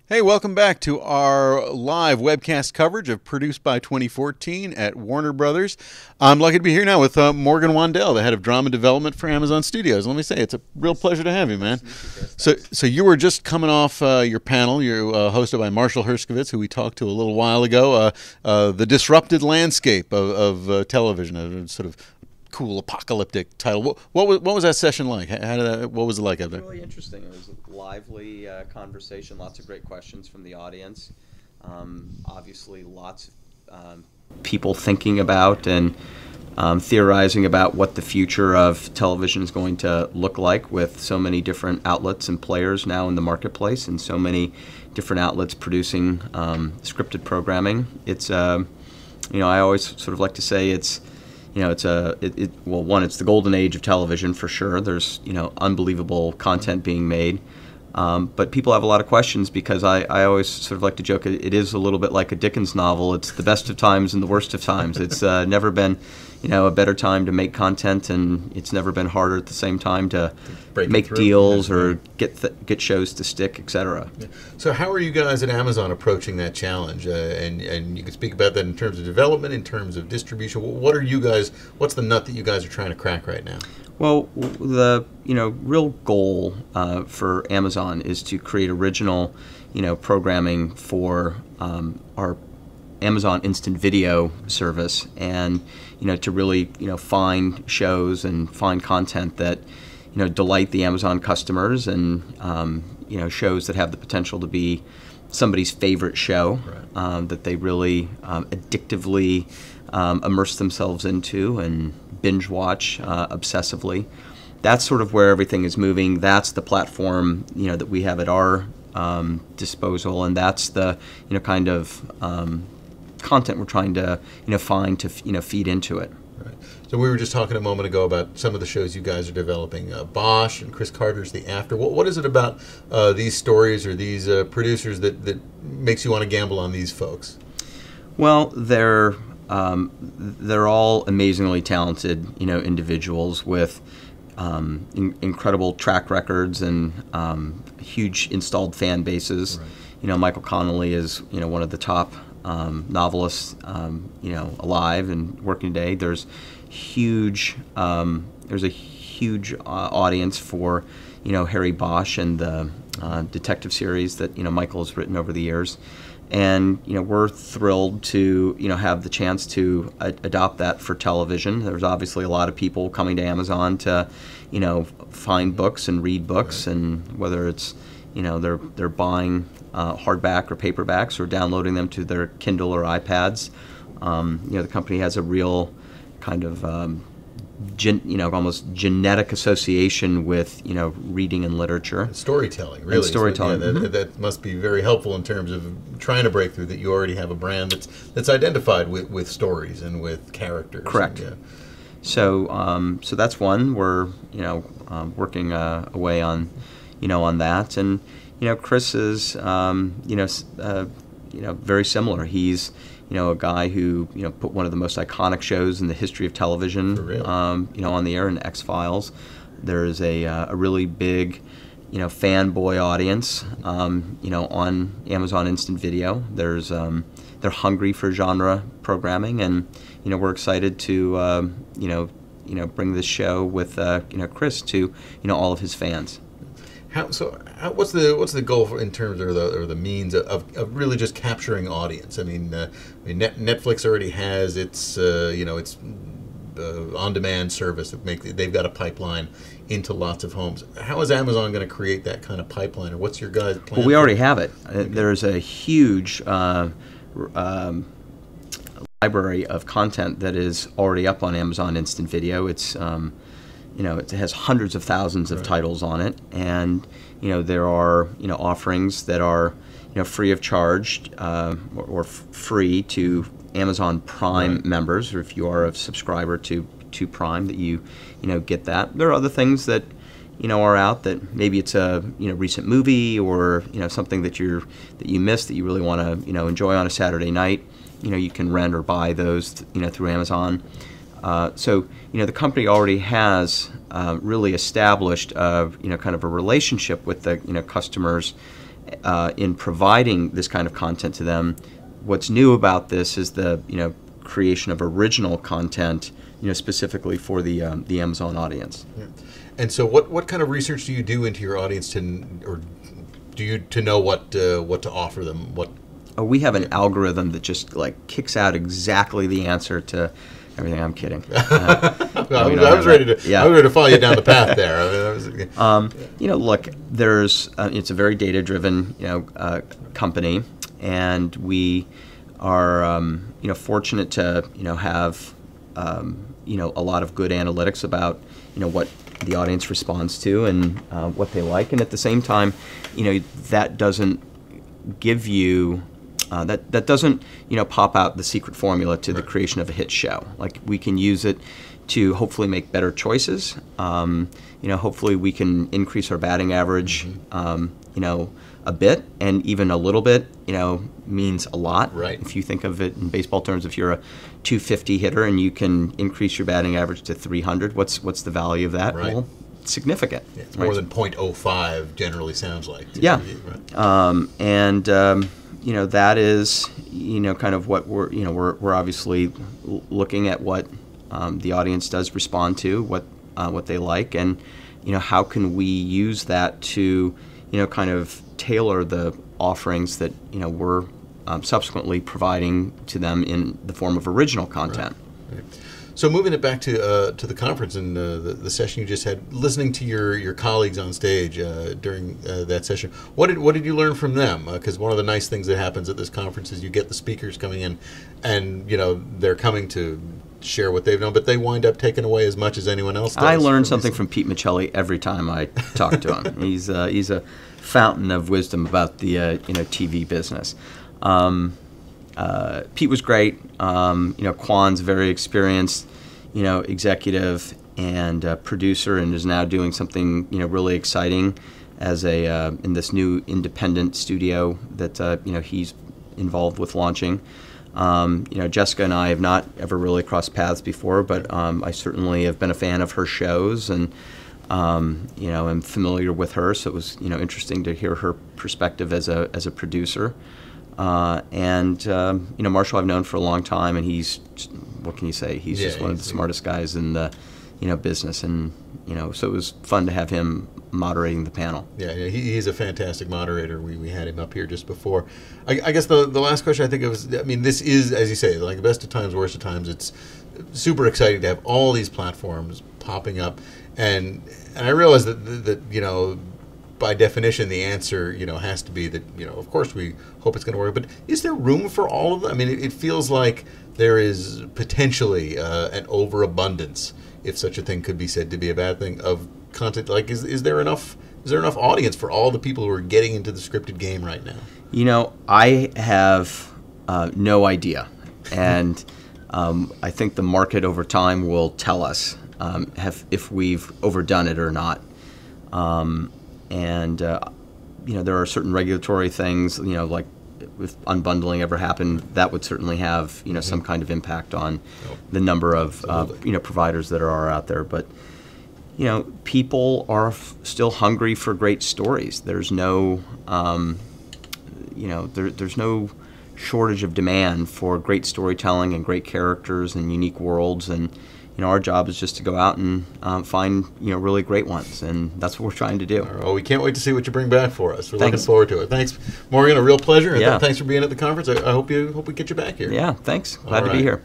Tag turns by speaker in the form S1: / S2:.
S1: Hey, welcome back to our live webcast coverage of Produced by 2014 at Warner Brothers. I'm lucky to be here now with Morgan Wandell, the head of drama development for Amazon Studios. Let me say, it's a real pleasure to have you, man. So you were just coming off your panel. You're hosted by Marshall Herskovitz, who we talked to a little while ago. The disrupted landscape of television, a sort of cool apocalyptic title. What was that session like? What was it like out there?
S2: Really interesting. It was a lively conversation. Lots of great questions from the audience. Obviously, lots of people thinking about and theorizing about what the future of television is going to look like, with so many different outlets and players now in the marketplace, and so many different outlets producing scripted programming. It's I always sort of like to say it's it's the golden age of television for sure. There's unbelievable content being made, but people have a lot of questions because I always sort of like to joke it is a little bit like a Dickens novel. It's the best of times and the worst of times. It's never been a better time to make content, and it's never been harder at the same time to make deals or get shows to stick, etc.
S1: Yeah. So how are you guys at Amazon approaching that challenge? And you can speak about that in terms of development, in terms of distribution. What's the nut that you guys are trying to crack right now?
S2: Well, the real goal for Amazon is to create original programming for our Amazon Instant Video service, and to really find shows and find content that delight the Amazon customers, and shows that have the potential to be somebody's favorite show, right, that they really addictively immerse themselves into and binge watch obsessively. That's sort of where everything is moving. That's the platform that we have at our disposal, and that's the kind of content we're trying to find to feed into it.
S1: Right. So we were just talking a moment ago about some of the shows you guys are developing. Bosch and Chris Carter's The After. What is it about these stories or these producers that makes you want to gamble on these folks?
S2: Well, they're all amazingly talented individuals with incredible track records and huge installed fan bases. Right. Michael Connelly is one of the top novelists alive and working today. There's a huge audience for Harry Bosch and the detective series that Michael has written over the years, and we're thrilled to have the chance to adopt that for television. There's obviously a lot of people coming to Amazon to find books and read books, right, and whether it's they're buying hardback or paperbacks or downloading them to their Kindle or iPads. The company has a real kind of almost genetic association with reading and literature,
S1: storytelling, really.
S2: And storytelling.
S1: So, yeah, that must be very helpful in terms of trying to break through. That you already have a brand that's identified with stories and with characters.
S2: Correct.
S1: And, yeah.
S2: So that's one. We're working away on on that, and Chris is very similar. He's a guy who put one of the most iconic shows in the history of television on the air in X-Files. There's a really big fanboy audience on Amazon Instant Video. They're hungry for genre programming, and we're excited to bring this show with Chris to all of his fans.
S1: What's the goal in terms of the means of really just capturing audience? I mean, Netflix already has its on-demand service. They've got a pipeline into lots of homes. How is Amazon going to create that kind of pipeline, or what's your guys' plan?
S2: Well, we already have it. There's a huge library of content that is already up on Amazon Instant Video. It's it has hundreds of thousands of titles on it, and there are offerings that are free of charge or free to Amazon Prime members, or if you are a subscriber to Prime, that you get that. There are other things that are out that maybe it's a recent movie or something that you missed that you really want to enjoy on a Saturday night. You can rent or buy those through Amazon. So the company already has really established kind of a relationship with the customers in providing this kind of content to them. What's new about this is the creation of original content, specifically for the Amazon audience.
S1: Yeah. And so, what kind of research do you do into your audience to know what to offer them?
S2: We have an algorithm that just kicks out exactly the answer to everything. I'm kidding.
S1: I was ready to follow you down the path there.
S2: Look, it's a very data-driven company, and we are fortunate to have a lot of good analytics about what the audience responds to and what they like, and at the same time, that doesn't give you that doesn't pop out the secret formula to the creation of a hit show. Like, we can use it to hopefully make better choices. Hopefully we can increase our batting average. A bit, and even a little bit, means a lot.
S1: Right.
S2: If you think of it in baseball terms, if you're a 250 hitter and you can increase your batting average to 300, what's the value of that?
S1: Right.
S2: Well, it's significant.
S1: Yeah, it's more than .05 generally sounds like.
S2: Yeah.
S1: Right.
S2: That is kind of what we're obviously looking at what the audience does respond to, what they like, and how can we use that to kind of tailor the offerings that we're subsequently providing to them in the form of original content.
S1: Right. Right. So moving it back to the conference and the session you just had, listening to your colleagues on stage during that session, what did you learn from them? Because one of the nice things that happens at this conference is you get the speakers coming in, and they're coming to share what they've known, but they wind up taking away as much as anyone else does.
S2: I learn something from Pete Michelli every time I talk to him. He's a fountain of wisdom about the TV business. Pete was great. Quan's very experienced, executive and producer, and is now doing something really exciting as in this new independent studio that he's involved with launching. Jessica and I have not ever really crossed paths before, but I certainly have been a fan of her shows, and I'm familiar with her, so it was interesting to hear her perspective as a producer. Marshall I've known for a long time, and he's, what can you say? He's just one of the smartest guys in the business, and so it was fun to have him moderating the panel.
S1: Yeah, he's a fantastic moderator. We had him up here just before. I guess the last question I think this is, as you say, like the best of times, worst of times. It's super exciting to have all these platforms popping up, and I realize that by definition the answer has to be that of course we hope it's going to work. But is there room for all of them? I mean, it feels like there is potentially an overabundance, if such a thing could be said to be a bad thing, of content. Like, is there enough audience for all the people who are getting into the scripted game right now?
S2: I have no idea, and I think the market over time will tell us if we've overdone it or not. There are certain regulatory things, like if unbundling ever happened, that would certainly have some kind of impact on the number of providers that are out there. But people are still hungry for great stories. There's no there's no shortage of demand for great storytelling and great characters and unique worlds, and our job is just to go out and find really great ones, and that's what we're trying to do.
S1: Oh, we can't wait to see what you bring back for us. We're looking forward to it. Thanks, Morgan. A real pleasure. And thanks for being at the conference. I hope we get you back here.
S2: Yeah, thanks. Glad to be here.